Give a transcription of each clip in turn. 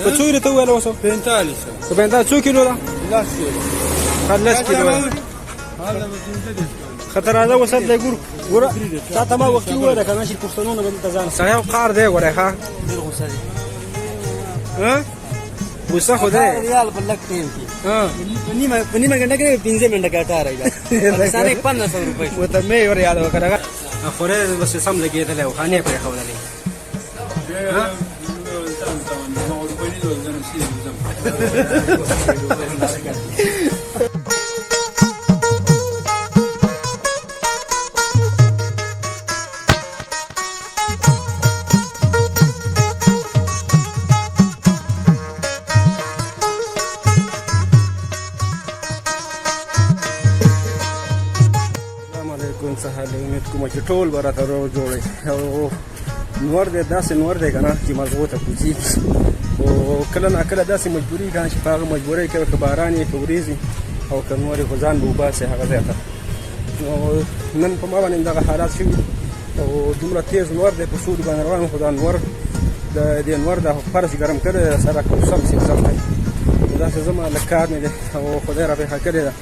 په څو ورته ویل اوس 45 په 45 څو کیلو ده 10 کیلو 10 کیلو خطر راځه وسط دی ګوره تا ته ما وختي وویله که نه چې پښتنو نه به دلته ځان سړی او قار دی ګورئ ښه ډېر غوسه دی غوسه خو دی ریال په لږ ټایم کې په نیمه घंटा کې 15 منټه کې اټاره ایله پاکستاني 1500 روپۍ ورته مې ور یاد وکړه خورې بس سم لګېدلی او خانې پرېښودلې امید کوم چې ټول به راته روغ جوړوي او نور دی داسې نور دی که نه چې مغزو ته کوځېږي خو کله ناکله داسې مجبوري که نه چې په هغه مجبورۍ کې که باران وي که وریځ او که نور یې خو ځان به وباسي هغه ځای ته نو نن په ما باندې دغه حالات شوي او دومره تیز نور دی په سوري باندې روان خو دا نور د دې نور دا فرش ګرم کړی دی سره کوسم سیزم دی داسې زما لږ کار مې دی او خدای رافیقه کړې ده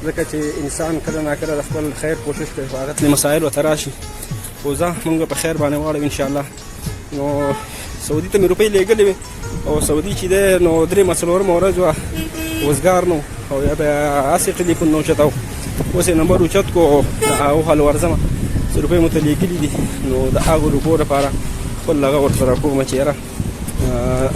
ځکه چې انسان کله ناکله د خپل خیر کوشش کوي خو هغه مسایل ورته راشي خو ځه موږ په خیر باندې واړو انشاءالله نو سعودي ته مې روپۍ لېږلې وې او سعودي چې دی نو 3 څلورمه ورځ وه وزګار نو او یا به هسې ټلیفون نه اوچتاو اوس یې نمبر اوچت کړو او د هغو حال ورځمه څه روپۍ مو ته لېږلي دي نو د هغو روپو لپاره خپل هغه ورسره کومه چې یاره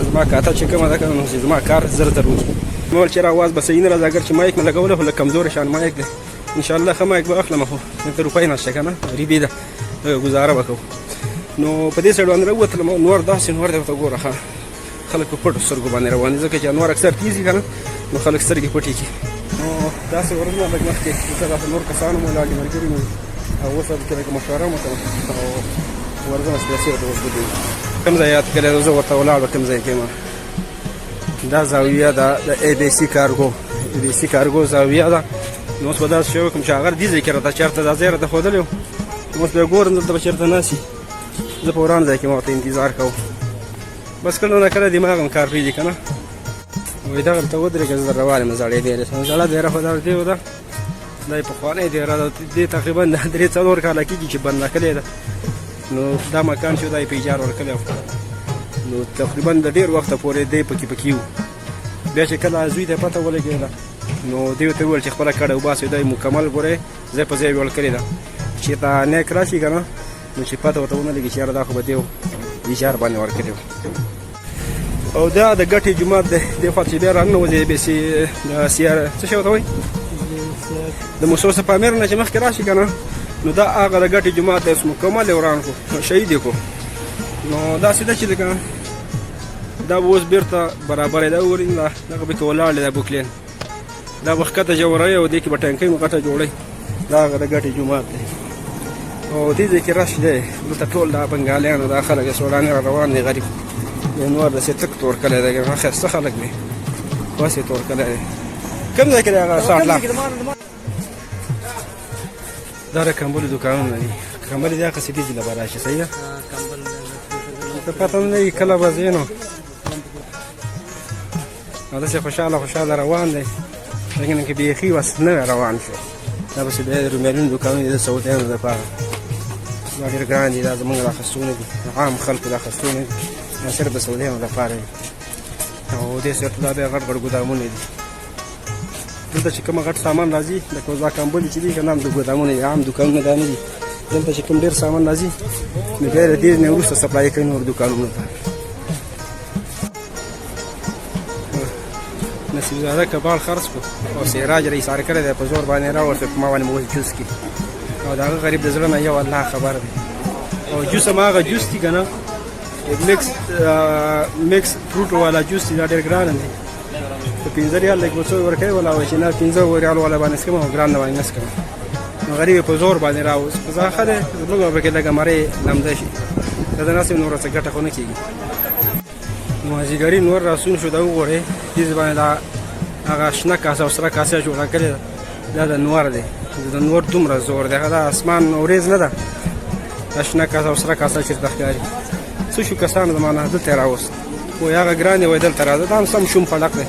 زما کاته چې کومه ده که نو چې زما کار زر وکړي مول چې آواز به صحیح نه راځي اگر چې مایک مې لګولی خو لږ کمزوری شان مایک دی انشاءالله ښه مایک به اخلم خو دلته روپۍ نشته که نه غریبي ده ګزاره به کوو نو په دې سایډ باندې راووتلم نور داسې نور دی ورته ګوره ښه خلک په پټو سترګو باندې روان دي ځکه چې انوار اکثر تیز وي که نه نو خلک سترګې پټې کړي نو داسې ورځونه لږ مخکې دلته داسې نور کسان مو ولاړ دي ملګري مې او اوس ورته لږ مشوره مو کوم او ورځونه سیاسي ورته اوس بدوي کوم ځای یاد کړی زه ورته ولاړ به کوم ځای کې دا زاویه ده د ای بی سی کارګو زاویه ده نو اوس به داسې شی وکړم چې هغه دې ځای کې راته چېرته دا ځای راته ښودلی و اوس به یې ګورم دلته به چېرته ناست زه په وران ځای کې ما ورته انتظار کوم بس کله نه کله دماغ هم کار پرېږدي که نه وایي دغلته ودرېږه زه در روان یم زړې دیرې زړه دیره خو دا دې ده دا یې پخوانۍ دیره ده دې تقریبا 3-4 کاله کېږي چې بنده کړې ده نو دا مکان چې دا یې په ایجار ورکړی نو تقریبا د ډېر وخته پورې دی پکې وو بیا چې کله زوی ته پته ولګېده نو دوی ورته وویل چې خپله کډه وباسئ دا یې مکمل ګورئ ځای په ځای یې ویل کړې ده چې ته نیک راشي که نه نو چې پته ورته ونه لګي چې یاره دا خو به دی ایجار باندې ورکړی او دا د ګټې جومات دی دې خوا چې بیا راننه وځي بېسې د سیار څه شی ورته وایي د موسوس پامیر نه چې مخکې راشي که نه نو دا هغه د ګټې جومات دی اوس مکمل یې وران کړو شهید یې کړو نو داسې ده چې ده که نه دا به اوس بېرته برابر دی دا وګورئ دغه پکې ولاړ دی دا بوکلین دا به ښکته ژوروي او دې کې به ټانکۍ مو غټه جوړوي دا هغه د ګټې جومات دی او دې ځای کې رش دی دلته ټول دا بنګالیان او دا خلک سوډاني را روان دي غریب نور داسې تک تور کلی دی ښایسته خلک دي بس یې تور کلی دی کوم ځای کې دی هغه ساټلا دا د کمبلو دوکانونه دي کمبل دې هغه سیدي ځله به راشي صحیح ده ته پته نه لګي کله به ځې نو داسې خوشحاله روان دی لیکن که بیخي بس نه روان شو دا بس بیا د رومیانو دوکانونه دي د سعودیانو دپاره دا ډېر ګران دي دا زموږ د اخیستونه دي عام خلکو د اخیستونه دي دا صرف د سعودیانو لپاره دي او دې سیټ دا بیا غټ ګودامونه دي دلته چې کومه غټ سامان راځي د کوزا کمبلي چې دي که نه هم د ګودامونه دي عام دوکانونه دا نه دي دلته چې کوم ډېر سامان راځي نو بیا د دې نه وروسته سپلای کوي نور دوکانونو ته نصیب زاده کبال خرڅ کړو او سراج را ایسار کړی دی په زور باندې راوړته په ما باندې مو اوس جوس کړي او د هغه غریب د زړه نه یو الله خبر دی او جوس هم هغه جوس دي که نه میکس فروټ والا جوس دي دا ډېر ګران دی په 15 ریال لږ به څه ورکوي ولا چې نه 15 ریال والا باندې څکم او ګران نه باندې نه څکم نو غریب په زور باندې راوځي خو زه ښه دی زموږ به پکې لږه مرۍ لمده شي دا داسې نوره څه ګټه خو نه کېږي نو مازدیګري نور راسون شو دا وګورئ دې باندې دا هغه شنه کاسه او سره کاسه جوړه کړې ده دا د نور دی د نور دومره زور دی هغه د اسمان اوریځ نه ده دا شنه کاسه او سره کاسه چېرته ښکاري څه شو کسانو زما نه دلته یې راوست وایي هغه ګران دی وایي دلته راځه دا هم سم شوم خلق دی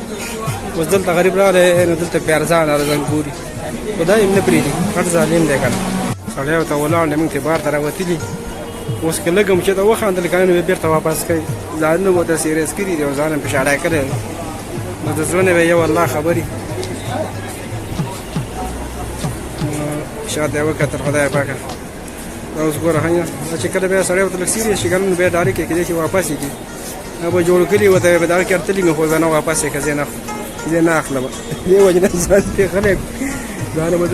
اوس دلته غریب راغلی نو دلته بې ارزانه رزنګ ګوري خدای هم نه پرېږدي غټ ظالم دی که نه سړی ورته ولاړ دی موږ ته بار ته راوتلي اوس که لږ هم چې ته وخندل که نه نو بېرته واپس کوي ځانونه مو ته سیریس کړي دي او ځان هم پیشاړی کړی دی نو د زړه نه به یو الله خبرې شاته یې وکتل خدای پاکه دا اوس ګوره هنیا چې کله بیا سړی ورته لږ سیریس شي که نه نو بیا ډارې کوي کېدای شي واپس یې کړي دا به جوړ کړي ورته به دغه کې ارتلي مې خو به نه واپس یې که زه نه اخلم دې وجې نه ځان پرې غلی ځان به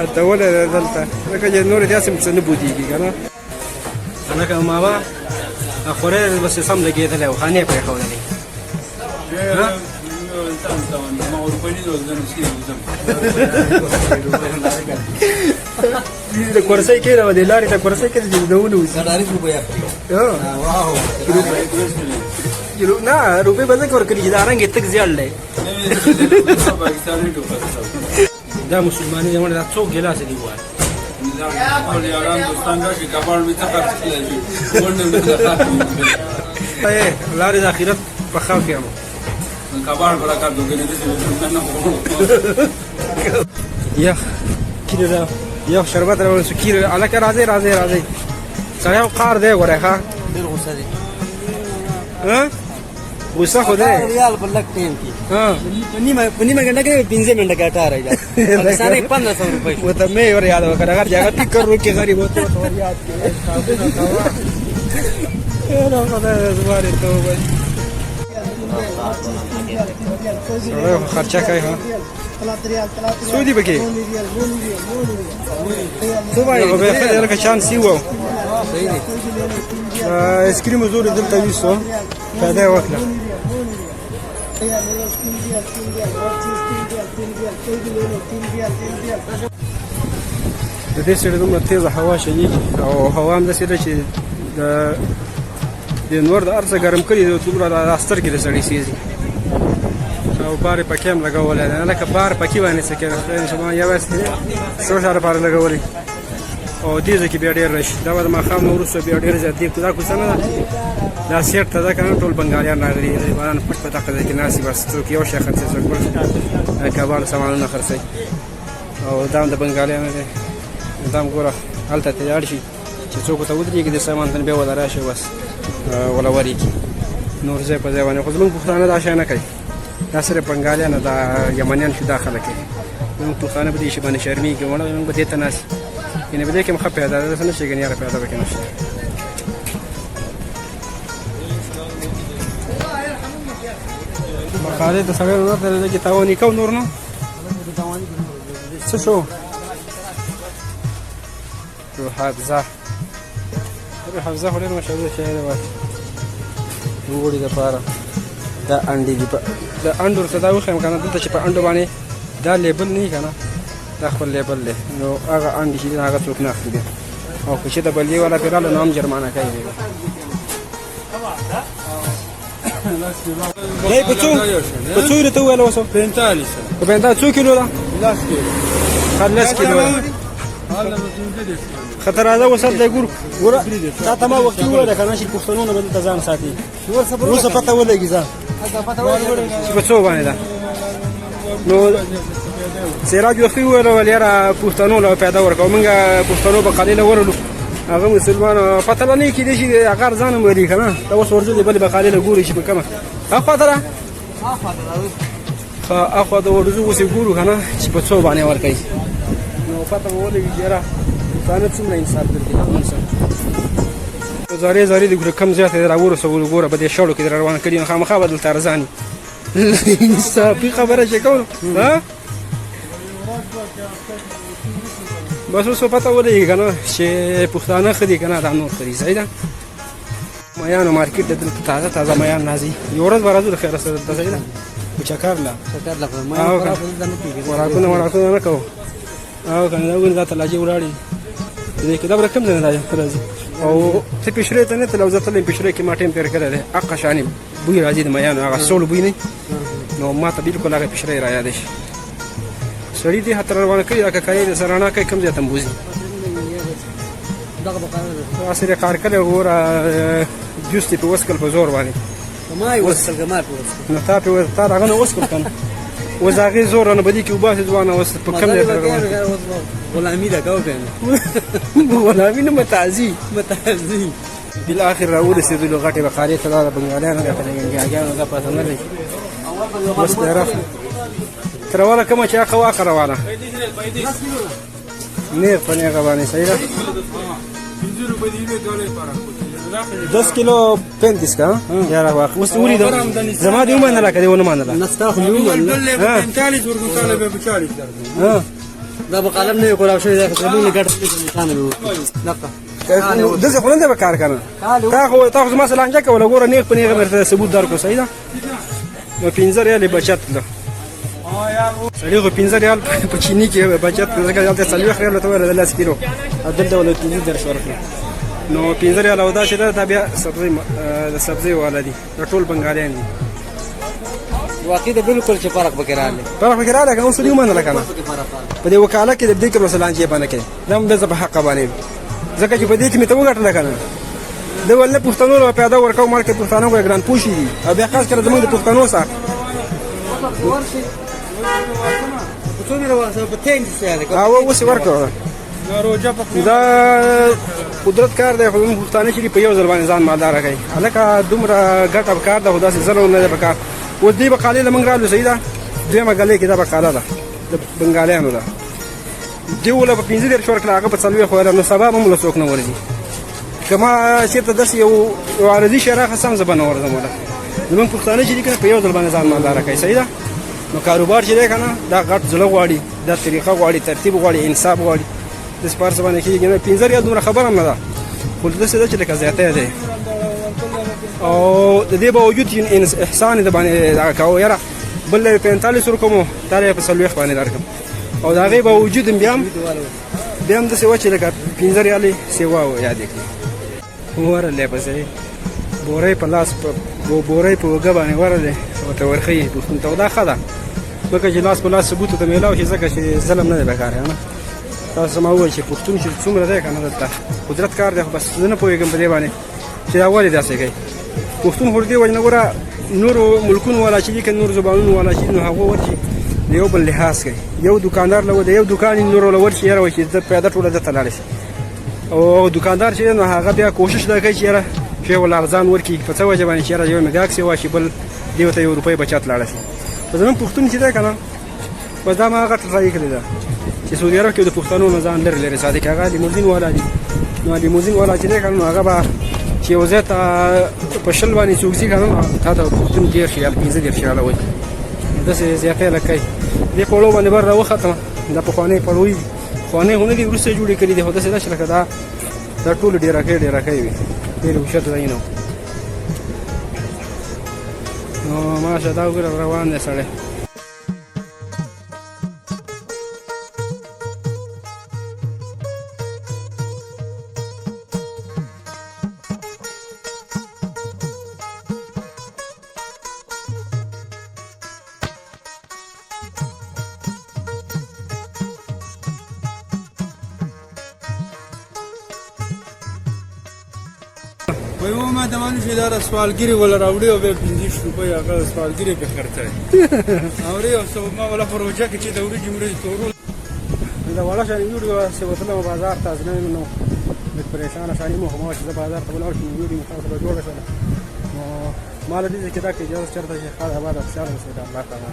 اچولی دی دلته ځکه چې نورې داسې څه نه بودېږي که نه هلکه ماما خورۍ بس سم لګېدلی او خانې پرېښودلې د کورسۍ کېنوه دې لارې ته کورسۍ کې چې د ونوځي نه روپۍ به ځکه ورکړي چې دا رنګ یې تک زیړ دی دا مسلمانۍ زمانه دا څو ګیلاسه دي ووایه لارې د آخرت په خاو کې هم یخ کیره دا یو شربت راوړل شو کیره هلکه راځئ راځئ راځئ سړی خو قار دی ګورئ ښه ډېر غوسه دی غوسه خو دی ریال په لږ ټایم کې په نیمه ګنټه کې 15 منټه کې 18 پاکستان 1500 روپۍ ورته مې ور یاد وکړه هغه چې هغه فکر وکړي غریب ورته ور یاد کړي خدای زمارې توبه سړی خو خرچه کوي ها څو دي پکې څه وایي خو بیا ښه دی لکه چانس یې و ایسکریم زور دلته ویستو پیدا یې وکړه د دې سړي دومره تیزه هوا چلیږي او هوا هم داسې ده چې د نور د هر څه ګرم کړي دي دومره د سترګې د سړي سیزي او بار یې پکې هم لګولی دی لکه بار پکې باندې څه کېده خدای انشاءالله یوازې څو شاته لپاره لګولی او دې ځای کې بیا ډېر راشي دا به د ماښام نه وروسته بیا ډېر زیات دی دا کوڅه نه ده دا سیټ ته ده که نه ټول بنګالیان راغلي غریبانان پټ په دغه ځای کې ناست دي بس څوک یو شی خرڅوي څوک بل کباړو سامانونه خرڅوي او دا هم د بنګالیانو دی دا هم ګوره هلته ته لاړ شي چې څوک ورته ودرېږي د سامان ته بیا وله راشي بس وله ورېږي نور ځای په ځای باندې خو زموږ پښتانه دا شی نه کوي دا صرف بنګالیان دا یمنیان شو دا خلک یې زموږ پښتانه په دې شي باندې شرمېږي وړه موږ به دې ته ناست یعنې په دې کې هم ښه پیدا ده داسې نه شي ګنې هغه پیدا پکې نشته مخالف د سړی نور ته لږې تاوان یې کو نور نو څه شو روح حافظه خو ډېر مشهور شی دی بس د اوړي دپاره دا انډې دي د انډو ورته دا وښیم که نه دلته چې په انډو باندې دا لیبل نه وي که نه دا خپل لیبل دی نو هغه انډې چې دي هغه څوک نه اخلي دی او که چې د بلې والا پرې راغله نو هم جرمانه کوي دی دی په څو یې راته وویل اوس په 45 څو کیلو ده 10 کیلو ده خطر راځه اوس هلته ګور ګوره تا ته ما وختي وویله که نه چې پښتنو نه به دلته ځان ساتي وروسته پته ولګي ځان چې په څو باندې ده نو سراج وختي وویله ویل یاره پښتنو له پیدا ورکوه موږ پښتنو به قلیله ورلو هغه مسلمانو پته به نه وي کېدای شي هغه ځان هم وري که نه دا اوس ورځلې بلې به قلیله ګوري چې په کومه هخوا ته ده اخوا د ورځو اوس یې ګورو که نه چې په څو باندې ورکوي نو پته به ولګي چې یاره پښتانه څومره انصاف درکوي زارې زارې د ګوره کم زیات یې راورسولو ګوره به دې شړو کې در روان کړي نو خامخا به دلته ارزاني انصافي خبره چې کوو بس اوس پته ولګي که نه چې پښتانه ښه دي که نه دا نور ښه دي صحیح ده میانو مارکیټ د دلته تازه تازه میان راځي یو ورځ به راځو د خیره سره دلته صحیح ده په چکر له وراکونه نه کوو او که نه دا ونې دا ته لاجې ولاړې دې کې دا به کوم ځای نه راځي او ته پېشرې ته نه تلې او زه تللی یم پېشرې کې ما ټایم تېر کړی دی حقه شانې بوی راځي د میانو هغه سوړ بوی نه نو ما ته بلکل هغه پېشرې را یادې شي سړي دې هلته روانه کړي دا ککرۍ د سراڼا کوي کوم ځای ته م بوځي داسې یې کار کړی ګوره جوس دې پې وڅکل په زور باندې ما يوصل ما بيوصل نو تا په تا هغه نو اوس کوم وزاغي زور نه بدی کې وباسه ځوانه اوس په کم نه درغله غلامي دا کو کنه غلامي نه متعزي بالاخر راول سيدلو غټي بقالي ته د بنگالیانو د پنګیاګانو د پاتې نه لري بس درف تر ولا کوم چې اخوا روانه نه پنه غوانه صحیح ده 10 كيلو 50 کا یا را واخ اوس ولید زما دی ومنه لکه دی ونه منله نستا خو ومنه 45 ورکو طالب به 40 ها دا بقالم نه کولاو شوی دا خپلونه ګټ څه نه دغه دغه خلنده به کار کنه تا خو مثلا انجا کوله ګوره نیغ په نیغه مرته ثبوت درکو صحیح ده نو 15 ریال بچت له سړي خو 15 ریال په چینی کې بچت ځکه دلته 40 ریال ته ورته 10 کیلو دلته ولې 15 درش ورکړي نو 15 ریال او دا چې دا بیا سبزي والا دي ټول بنگالیان دي واقعي ده بالکل چې فرق پکې راځي که اوس یو منه لکنه په دې وکاله کې د دې کړو سلام چې باندې کې دم د په حق باندې ځکه چې په دې کې مې ته وګټل کنه د ولله پښتنو پیدا ورکاو مال کې پښتنو کو ګران پوښي دي او بیا خاص کر زموږ د پښتنو سره او اوس ورکو دا قدرت کار دی خو پښتانه چې په یو ځل باندې ځان مالدار کوي هلکه دومره ګټه کار ده خو داسې ظلم نه دی پکار اوس دې بقالې له موږ رالو صحیح ده دویمه ګلې کې دا بقاله ده د بنګالیانو ده دی ولا په 15 درش ورکړه هغه په 40 خو نو سبا هم له څوک نه ورځي کما چېرته داسې یو عارضي شراخه سم زبانه ورځم ولا زموږ پښتانه چې کنه په یو ځل باندې ځان مالدار کوي صحیح ده نو کاروبار چې دی کنه دا غټ زړه غواړي دا طریقه غواړي ترتیب غواړي انصاف غواړي د سپارس باندې کېږي نو 15 یا دومره خبره نه ده خو داسې ده چې لکه زیاته دی او د دې باوجود احسان د باندې دا کاو یاره بل 45 ورکوم دا په 40 باندې درکم او دا غي باوجود بیا هم د سیوا چې لکه 15 ریالې سیوا یاد کړي ورلې پسې بورې په لاس بورې په وګ باندې ورلې او ته ورخي پښتون ته دا خدا بګه چې لاس په لاس ثبوت ته میلاو شي ځکه چې ظلم نه دی بکار نه تاسو ما وایي چې پښتون چې څومره دی کنه دلته قدرت کار دی بس نه پوهیږم په دې باندې چې دا ولې داسې کوي پښتون هر دی وجه نه ګوره نور ملکونو ولا چې کنه نور زبانونو ولا چې نو هغه ورشي یو بل لحاظ کوي یو دکاندار له یو دکان نور له ورشي یاره چې د پیدا ټوله د تلاړ شي او دکاندار چې نو هغه بیا کوشش دا کوي چې یاره شی ول ارزان ورکی په څه وجه باندې چې یاره یو میګاکس واشي بل دیو ته یو روپۍ بچات لاړ شي په زمون پښتون چې دا کنه په دا ما هغه ټرای کړی دا چې سعودي عرب کې د پښتنو نظام لري صادق هغه لیموزین والا دي نو لیموزین والا چې دا کنه هغه به چې وزه ته په شل باندې څوک ځي کنه تا ته پښتون ډیر خیال 15 ډیر خیال وای داسې زیاته لکه دې په لو باندې بر راوخته دا په خوانې پړوي خوانې هونه دي ورسته جوړې کړې دي هدا څه دا شلکه دا ټول ډیر راکې ډیر وشت دی نو ماشه دا وګوره روان دی سړی وای ما د مانو چې دا سوالګری ولا راوړي او به 15 روپۍ هغه سوالګری په خرڅه اوري او سو ما ولا پروژه کې چې د ورې جمهوریت تورول دا ولا شان یو څه وته بازار تاسو نه نو د پریشان شانې مو هم چې بازار ته ولاړ شو یو دې مخاطب جوړ شو نو مال دې چې دا کې جوړ چرته چې خاله آباد افشار وسه دا الله تعالی